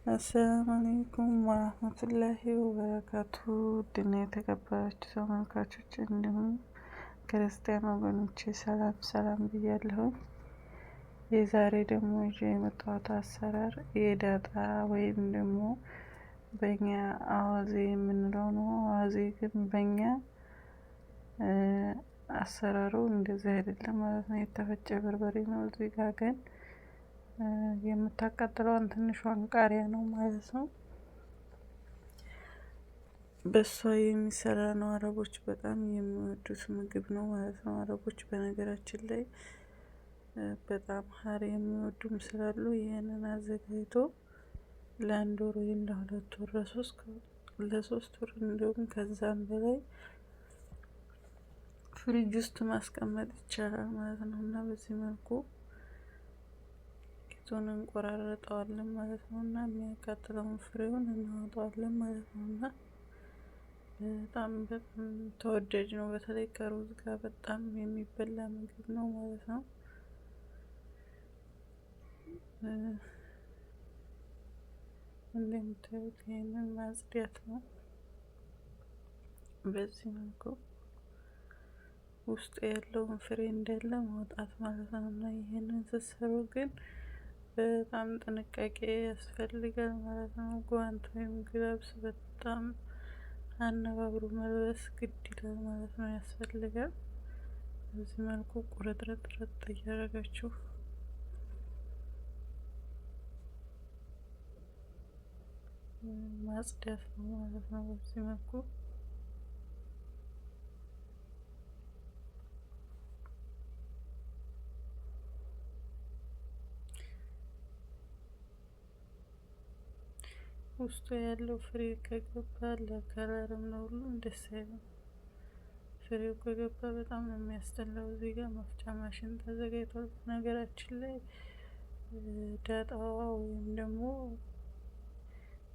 አሰላሙ አለይኩም ወራህመቱላሂ ወበረካቱ ድና የተከበራችሁ ተመልካቾች እንዲሁም ክርስቲያን ወገኖቼ ሰላም ሰላም ብያለሁ። የዛሬ ደግሞ ይዤ የመጣሁት አሰራር የዳጣ ወይም ደግሞ በእኛ አዋዜ የምንለው ነው። አዋዜ ግን በእኛ አሰራሩ እንደዚህ አይደለም ማለት ነው። የተፈጨ በርበሬ ነው። እዚህ ጋር ግን የምታቃጥለውን ትንሿን ቃሪያ ነው ማለት ነው። በሷ የሚሰራ ነው። አረቦች በጣም የሚወዱት ምግብ ነው ማለት ነው። አረቦች በነገራችን ላይ በጣም ሀር የሚወዱም ስላሉ ይህንን አዘጋጅቶ ለአንድ ወር ወይም ለሁለት ወር ለሶስት ወር እንዲሁም ከዛም በላይ ፍሪጅ ውስጥ ማስቀመጥ ይቻላል ማለት ነው። እና በዚህ መልኩ ቂጡን እንቆራረጠዋለን ማለት ነው። እና የሚያቃጥለውን ፍሬውን እናወጣዋለን ማለት ነው። እና በጣም ተወዳጅ ነው። በተለይ ከሩዝ ጋር በጣም የሚበላ ምግብ ነው ማለት ነው። እንደምታዩት ይሄንን ማጽዳት ነው። በዚህ መልኩ ውስጡ ያለውን ፍሬ እንዳለ ማውጣት ማለት ነው። እና ይሄንን ስትሰሩ ግን በጣም ጥንቃቄ ያስፈልጋል ማለት ነው። ጓንት ወይም ግላብስ በጣም አነባብሮ መልበስ ግድ ይላል ማለት ነው፣ ያስፈልጋል። በዚህ መልኩ ቁርጥርጥርጥ እያደረጋችሁ ማጽዳት ነው ማለት ነው። በዚህ መልኩ ውስጡ ያለው ፍሬ ከገባ ለከለርም ነው ሁሉም ደስ አይልም። ፍሬው ከገባ በጣም ነው የሚያስጠላው። እዚህ ጋር መፍጫ ማሽን ተዘጋጅቷል። ነገራችን ላይ ዳጣዋ ወይም ደግሞ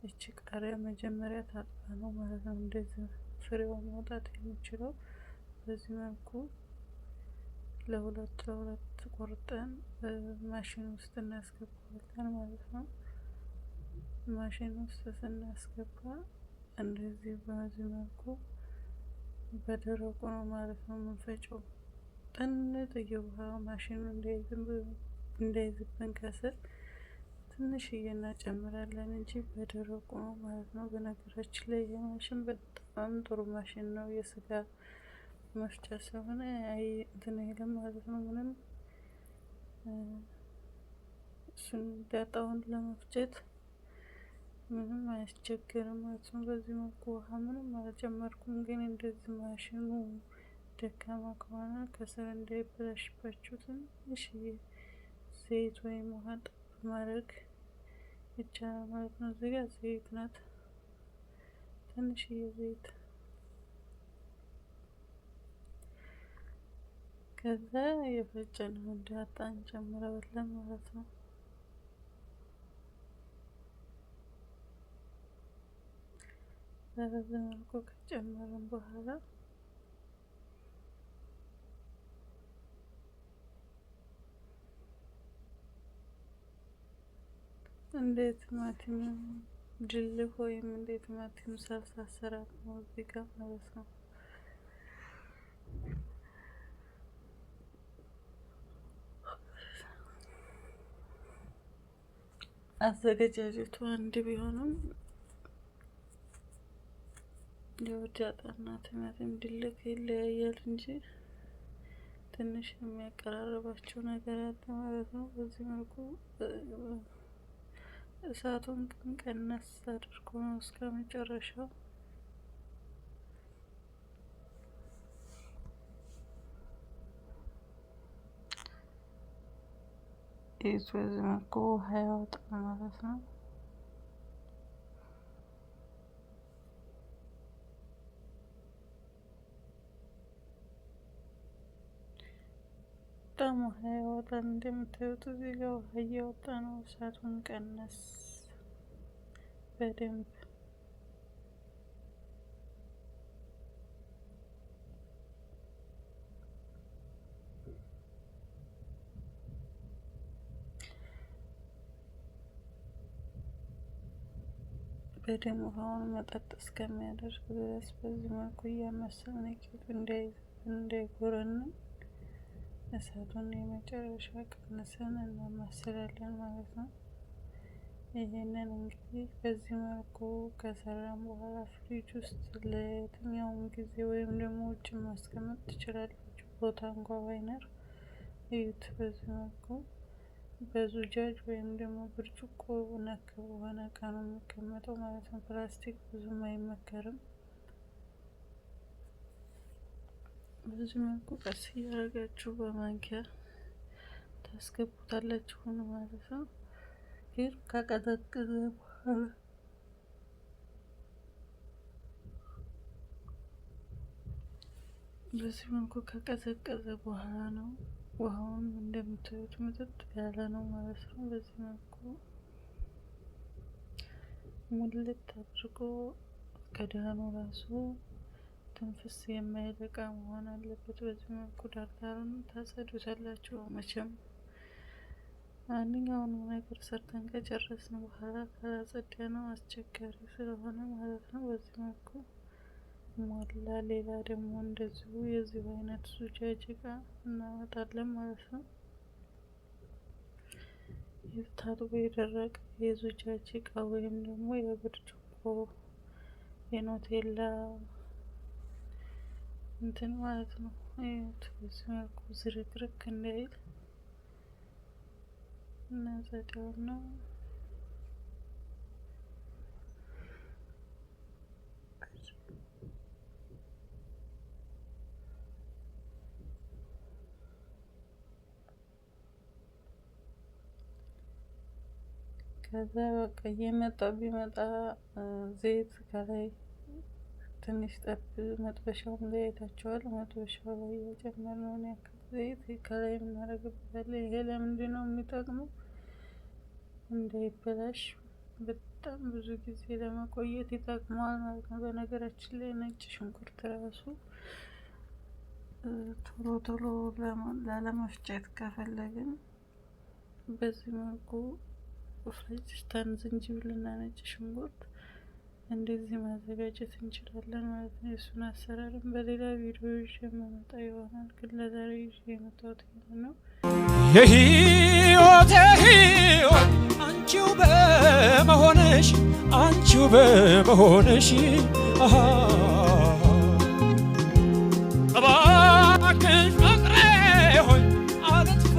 እቺ ቃሪያ መጀመሪያ ታጥባ ነው ማለት ነው እንደዚህ ፍሬው መውጣት የሚችለው። በዚህ መልኩ ለሁለት ቆርጠን ማሽን ውስጥ እናስገባዋለን ማለት ነው። ማሽን ውስጥ ስናስገባ እንደዚህ በዚህ መልኩ በደረቁ ነው ማለት ነው የምንፈጨው። ጥንጥዬ ውሃ ማሽኑ እንዳይዝብን ከስር ትንሽዬ እናጨምራለን እንጂ በደረቁ ነው ማለት ነው። በነገራችን ላይ ይሄ ማሽን በጣም ጥሩ ማሽን ነው። የስጋ መፍጫ ስለሆነ እንትን አይልም ማለት ነው። ምንም እሱን ዳጣውን ለመፍጨት ምንም አያስቸግርም ማለት ነው። በዚህ መልኩ ውሃ ምንም አልጨመርኩም፣ ግን እንደዚህ ማሽኑ ደካማ ከሆነ ከስር እንዳይበላሽባችሁ ትንሽዬ ዘይት ወይም ውሃ ጠብ ማድረግ ይቻላል ማለት ነው። እዚህ ጋር ዘይት ናት፣ ትንሽዬ ዘይት። ከዛ የፈጨነውን ዳጣ እንጨምረዋለን ማለት ነው። በዚህ መልኩ ከጨመርን በኋላ እንደ ቲማቲም ድልህ ወይም እንደ ቲማቲም ሳልሳ አሰራር ነው እዚህ ጋር ማለት ነው። አዘገጃጀቱ አንድ ቢሆንም ዳጣና ቲማቲም ድልህ ይለያያል እንጂ ትንሽ የሚያቀራርባቸው ነገር አለ ማለት ነው። በዚህ መልኩ እሳቱን ግን ቀነስ አድርጎ ነው እስከመጨረሻው በዚህ መልኩ ውሃ ያወጣል ማለት ነው። በጣም ውሃ ያወጣል። እንደምታዩት እዚህ ጋር ውሃ እያወጣ ነው። እሳቱን ቀነስ በደንብ በደንብ ውሃውን መጠጥ እስከሚያደርግ ድረስ በዚህ መልኩ እያመሰልን ቂጡ እንዳይጎረንን እሳቱን የመጨረሻ ቀንሰን እናማስላለን ማለት ነው። ይሄንን እንግዲህ በዚህ መልኩ ከሰራን በኋላ ፍሪጅ ውስጥ ለየትኛውም ጊዜ ወይም ደግሞ ውጭ ማስቀመጥ ትችላላችሁ። ቦታ እንኳ ባይኖር እዩት። በዚህ መልኩ በዙጃጅ ወይም ደግሞ ብርጭቆ ነክ በሆነ እቃ ነው የሚቀመጠው ማለት ነው። ፕላስቲክ ብዙም አይመከርም። በዚህ መልኩ ቀስ እያደረጋችሁ በማንኪያ ታስገቡታላችሁ ማለት ነው። ግን ከቀዘቀዘ በኋላ በዚህ መልኩ ከቀዘቀዘ በኋላ ነው። ውሃውን እንደምታዩት መጠጥ ያለ ነው ማለት ነው። በዚህ መልኩ ሙልት አድርጎ ከዳኑ ራሱ ትንፍስ የማይል እቃ መሆን አለበት። በዚህ መልኩ ዳርዳሩን ታጸዱታላችሁ። መቼም ማንኛውንም ነገር ሰርተን ከጨረስን በኋላ ካላጸዳነው አስቸጋሪ ስለሆነ ማለት ነው። በዚህ መልኩ ሞላ። ሌላ ደግሞ እንደዚሁ የዚሁ አይነት ዙጃጅ እቃ እናመጣለን ማለት ነው። ታጥቦ የደረቀ የዙጃጅ እቃ ወይም ደግሞ የብርጭቆ የኖቴላ እንትን ማለት ነው። በዚህ መልኩ ዝርክርክ እንዳይል እናጸዳውና ከዛ በቃ እየመጣ ቢመጣ ዘይት ከላይ ትንሽ ጠብ መጥበሻውም ላይ አይታችኋል። መጥበሻው ላይ የጨመርነውን ያክል ዘይት ከላይ እናደርግበታለን። ይሄ ለምንድን ነው የሚጠቅመው? እንዳይበላሽ በጣም ብዙ ጊዜ ለመቆየት ይጠቅማል ማለት ነው። በነገራችን ላይ ነጭ ሽንኩርት ራሱ ቶሎ ቶሎ ላለመፍጨት ከፈለግን በዚህ መልኩ ፈጭተን ዝንጅብልና ነጭ ሽንኩርት እንደዚህ ማዘጋጀት እንችላለን ማለት ነው። የእሱን አሰራርም በሌላ ቪዲዮ ይዤ የምመጣ ይሆናል። ግን ለዛሬ ይዤ የመጣሁት ነው። የህይወት አንቺው በመሆንሽ እባክሽ ፍቅሬ ሆይ አልጥፋ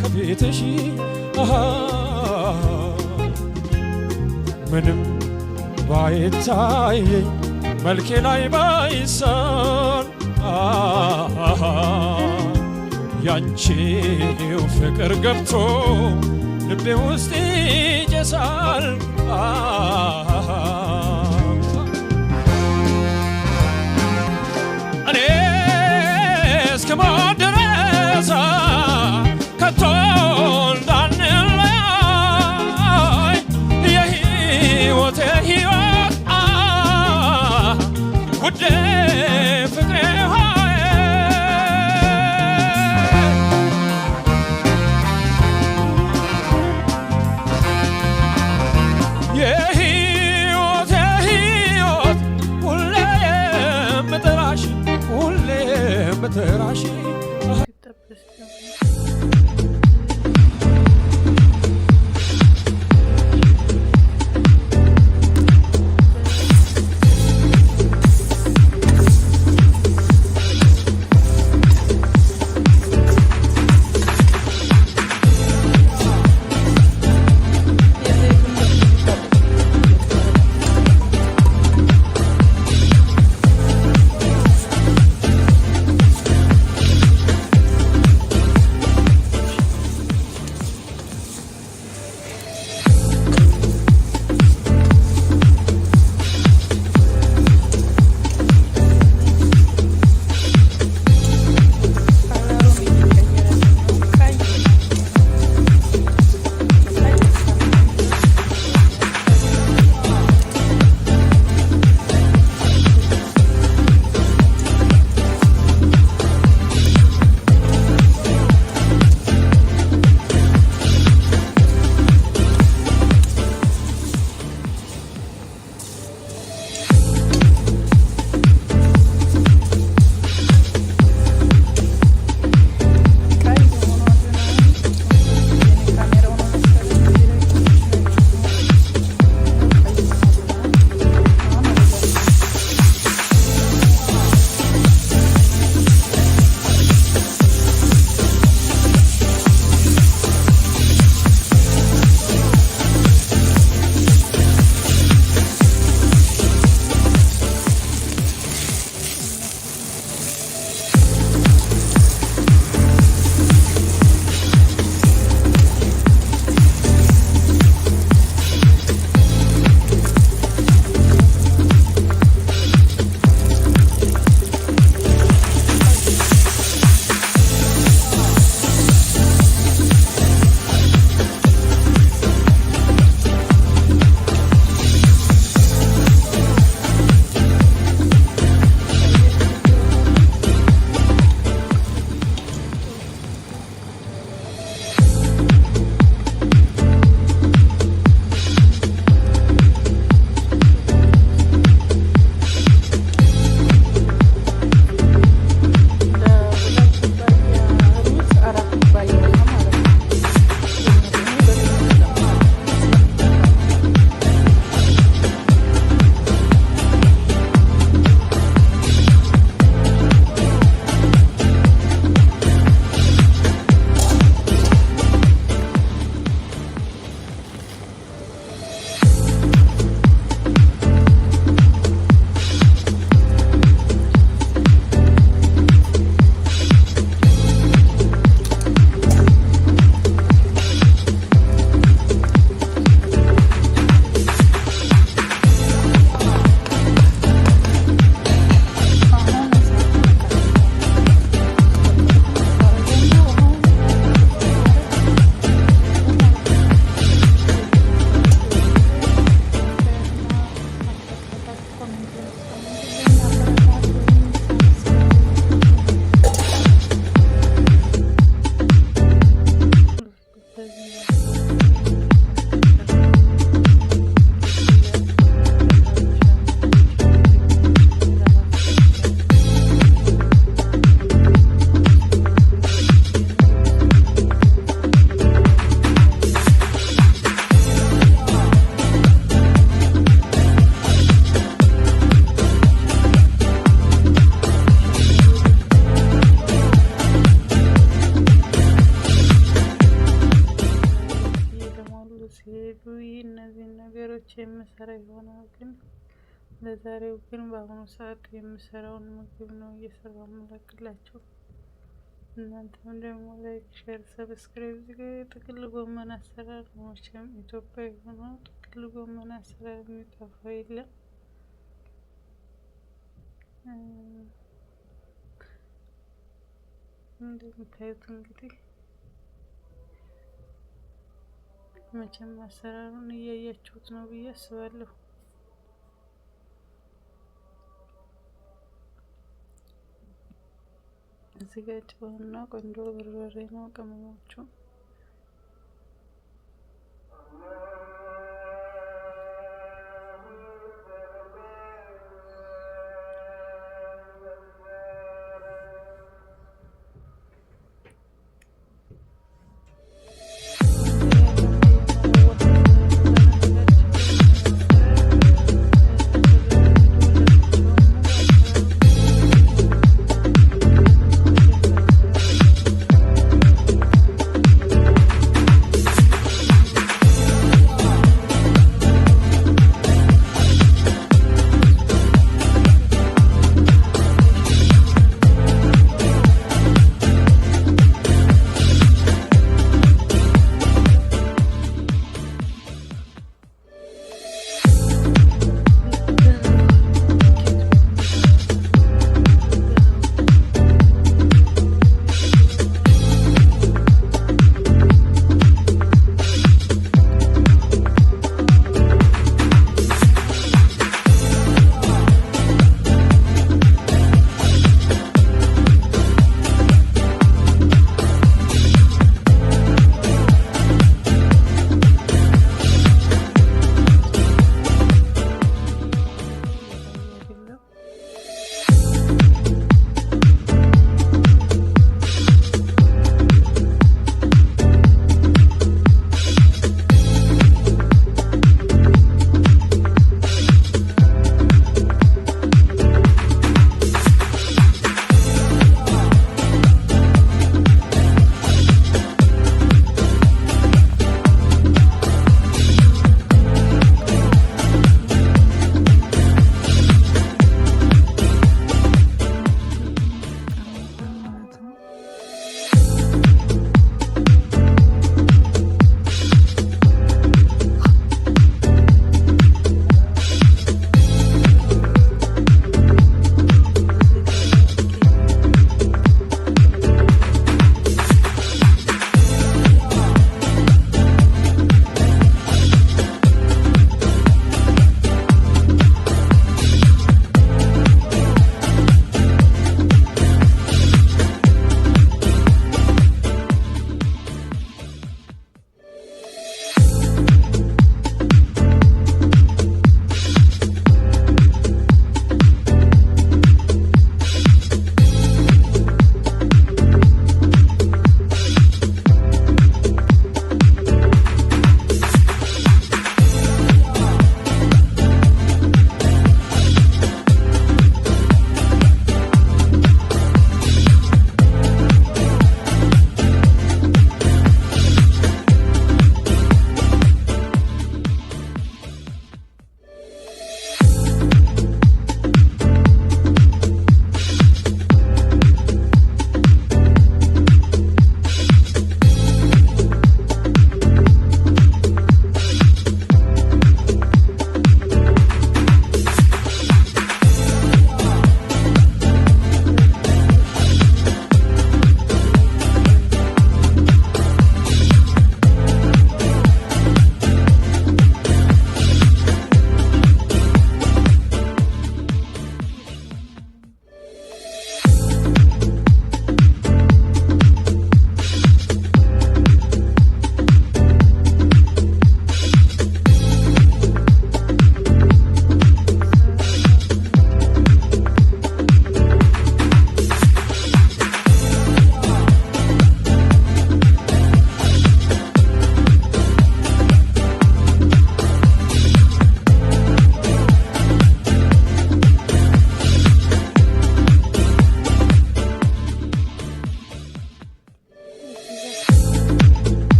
ከፊትሽ ምንም ባይታየኝ መልኬ ላይ ባይሳል ያንቺው ፍቅር ገብቶ ልቤ ውስጥ ይጨሳል። እኔ እስክሞት ድረስ ከቶ እንዳንለያይ የህይወቴ ህይወት ውዴ ፍቅሬ ሆይ የህይወቴ ህይወት ሁሌ የምጠራሽ ሲሄዱ እነዚህን ነገሮች የምሰራ ይሆናል። ግን ለዛሬው ግን በአሁኑ ሰዓት የምሰራውን ምግብ ነው እየሰራሁ የምለቅላቸው። እናንተም ደግሞ ላይክ፣ ሼር፣ ሰብስክራይብ። እዚህ ጋር የጥቅል ጎመን አሰራር ነው። መቼም ኢትዮጵያ የሆነው ጥቅል ጎመን አሰራር የሚጠፋ የለም። እንደምታዩት እንግዲህ መቼም አሰራሩን እያያችሁት ነው ብዬ አስባለሁ። እዚህ ጋር ጨውና ቆንጆ በርበሬ ነው ቅመሞቹ።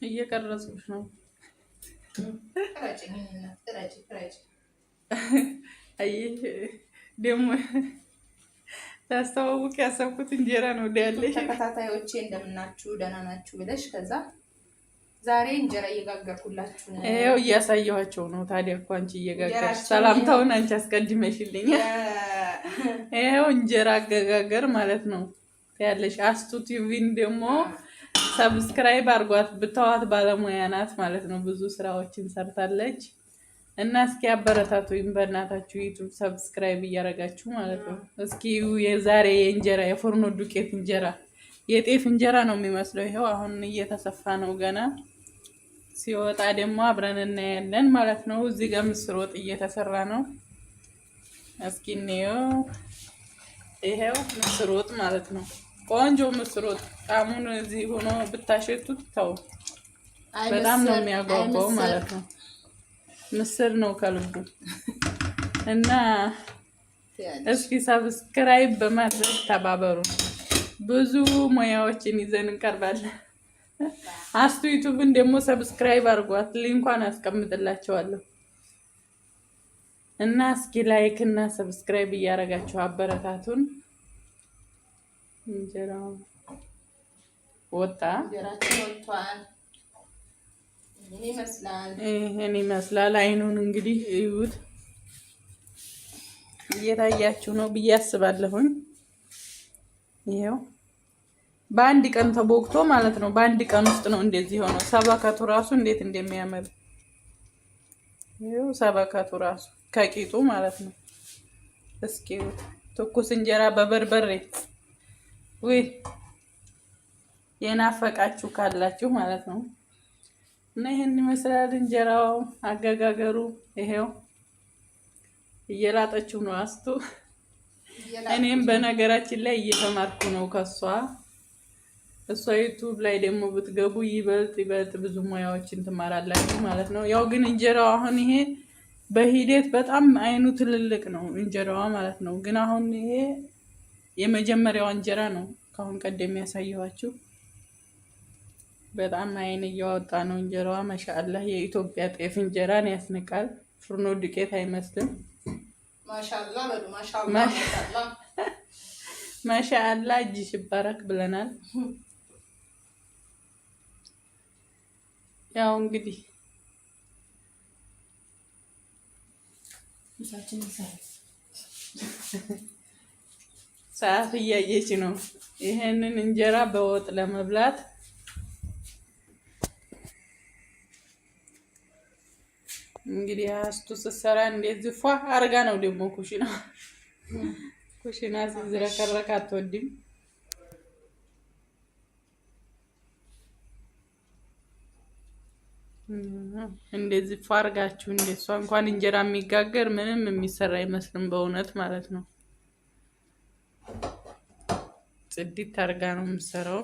እየቀረጽኩሽ ነው። አይ ደግሞ ታስተዋውቅ ያሰብኩት እንጀራ ነው ያለሽ። ተከታታዮቼ እንደምናችሁ ደህና ናችሁ ብለሽ ከዛ ዛሬ እንጀራ እየጋገርኩላችሁ ነው። ይኸው እያሳየኋቸው ነው። ታዲያ እኮ አንቺ እየጋገርሽ ሰላምታውን አንቺ አስቀድመሽልኝ። ይኸው እንጀራ አገጋገር ማለት ነው ያለሽ። አስቱ ቲቪን ደግሞ ሰብስክራይብ አድርጓት፣ ብታዋት ባለሙያ ናት ማለት ነው። ብዙ ስራዎችን ሰርታለች እና እስኪ አበረታቱኝ በእናታችሁ ዩቲዩብ ሰብስክራይብ እያደረጋችሁ ማለት ነው። እስኪ የዛሬ የእንጀራ የፎርኖ ዱቄት እንጀራ የጤፍ እንጀራ ነው የሚመስለው። ይኸው አሁን እየተሰፋ ነው ገና። ሲወጣ ደግሞ አብረን እናያለን ማለት ነው። እዚህ ጋር ምስር ወጥ እየተሰራ ነው። እስኪ እንየው። ይሄው ምስር ወጥ ማለት ነው። ቆንጆ ምስር ወጥ ጣሙን እዚህ ሆኖ ብታሸቱት ተው በጣም ነው የሚያጓጓው ማለት ነው። ምስር ነው ከልቡ እና እስኪ ሰብስክራይብ በማድረግ ተባበሩ። ብዙ ሙያዎችን ይዘን እንቀርባለን። አስቱ ዩቲዩብን ደግሞ ሰብስክራይብ አድርጓት፣ ሊንኳን አስቀምጥላችኋለሁ እና እስኪ ላይክ እና ሰብስክራይብ እያደረጋችሁ አበረታቱን። እንጀራው ወጣ፣ እንጀራችን ወጥቷል። ይሄን ይመስላል። አይኑን እንግዲህ እዩት። እየታያችሁ ነው ብዬ አስባለሁኝ። ይሄው በአንድ ቀን ተቦክቶ ማለት ነው። በአንድ ቀን ውስጥ ነው እንደዚህ ሆኖ። ሰበከቱ ራሱ እንዴት እንደሚያምር ይሄው ሰበከቱ ራሱ ከቂጡ ማለት ነው። እስኪ ትኩስ እንጀራ በበርበሬ ወይ የናፈቃችሁ ካላችሁ ማለት ነው። እና ይሄን ይመስላል እንጀራው አገጋገሩ። ይሄው እየላጠችው ነው አስቱ። እኔም በነገራችን ላይ እየተማርኩ ነው ከሷ። እሷ ዩቲዩብ ላይ ደግሞ ብትገቡ ይበልጥ ብዙ ሙያዎችን ትማራላችሁ ማለት ነው። ያው ግን እንጀራው አሁን ይሄ በሂደት በጣም አይኑ ትልልቅ ነው እንጀራዋ ማለት ነው። ግን አሁን ይሄ የመጀመሪያው እንጀራ ነው ካሁን ቀደም ያሳየኋችሁ። በጣም አይን እያወጣ ነው እንጀራዋ። ማሻአላህ የኢትዮጵያ ጤፍ እንጀራን ያስንቃል። ፍርኖ ዱቄት አይመስልም። ማሻአላህ በሉ ማሻአላህ ማሻአላህ እጅሽ ይባረክ ብለናል። ያው እንግዲህ ሰዓት እያየች ነው ይሄንን እንጀራ በወጥ ለመብላት። እንግዲህ አስቱ ስትሰራ እንደዚህ ፏ አርጋ ነው ደግሞ ኩሽና ሲዝረከረክ አትወድም። እንደዚህ ፏ አርጋችሁ እንደሷ እንኳን እንጀራ የሚጋገር ምንም የሚሰራ አይመስልም በእውነት ማለት ነው። ጽድት አርጋ ነው የምትሰራው።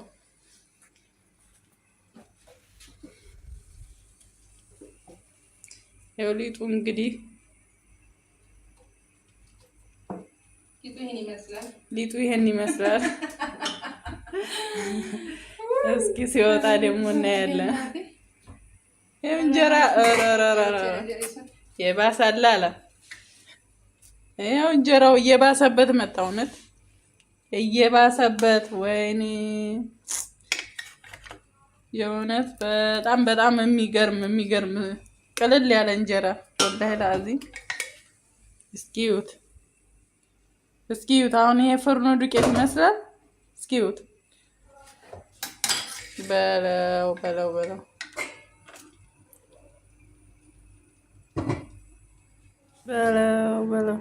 ሊጡ እንግዲህ ሊጡ ይሄን ይመስላል። እስኪ ሲወጣ ደግሞ እናያለን። እንጀራ የባሰላ አለ። ያው እንጀራው እየባሰበት መጣ። እውነት እየባሰበት ወይኔ የእውነት በጣም የሚገርም ቅልል ያለ እንጀራ ወላሂ ላዚ። እስኪዩት አሁን ይሄ ፍርኖ ዱቄት ይመስላል። እስኪዩት በለው